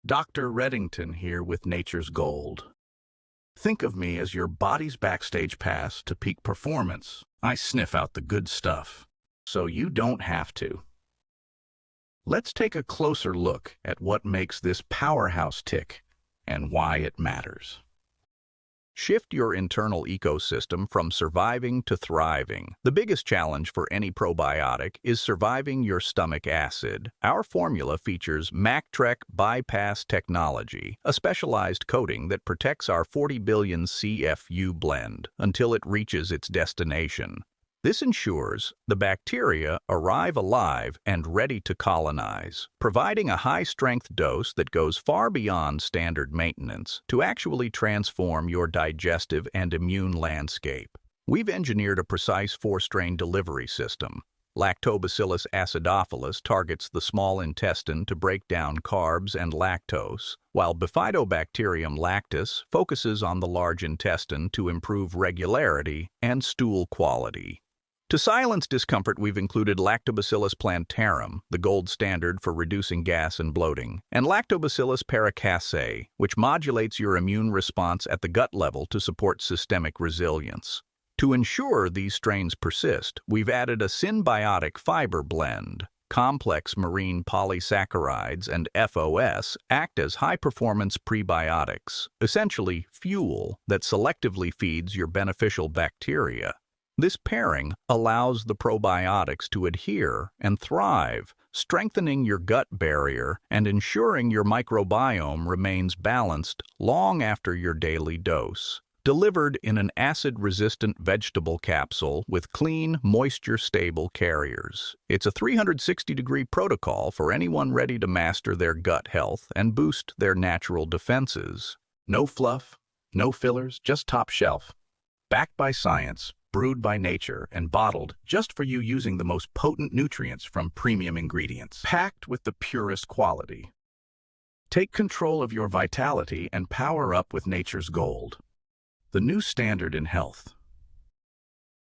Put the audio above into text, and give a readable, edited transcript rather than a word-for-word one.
Dr. Reddington here with Nature's Gold. Think of me as your body's backstage pass to peak performance. I sniff out the good stuff, so you don't have to. Let's take a closer look at what makes this powerhouse tick and why it matters. Shift your internal ecosystem from surviving to thriving. The biggest challenge for any probiotic is surviving your stomach acid. Our formula features MacTrek bypass technology, a specialized coating that protects our 40 billion CFU blend until it reaches its destination. This ensures the bacteria arrive alive and ready to colonize, providing a high-strength dose that goes far beyond standard maintenance to actually transform your digestive and immune landscape. We've engineered a precise 4-strain delivery system. Lactobacillus acidophilus targets the small intestine to break down carbs and lactose, while Bifidobacterium lactis focuses on the large intestine to improve regularity and stool quality. To silence discomfort, we've included Lactobacillus plantarum, the gold standard for reducing gas and bloating, and Lactobacillus paracasei, which modulates your immune response at the gut level to support systemic resilience. To ensure these strains persist, we've added a symbiotic fiber blend. Complex marine polysaccharides and FOS act as high-performance prebiotics, essentially fuel that selectively feeds your beneficial bacteria. This pairing allows the probiotics to adhere and thrive, strengthening your gut barrier and ensuring your microbiome remains balanced long after your daily dose. Delivered in an acid-resistant vegetable capsule with clean, moisture-stable carriers. It's a 360-degree protocol for anyone ready to master their gut health and boost their natural defenses. No fluff, no fillers, just top shelf. Backed by science, brewed by nature, and bottled just for you using the most potent nutrients from premium ingredients. Packed with the purest quality. Take control of your vitality and power up with Nature's Gold, the new standard in health.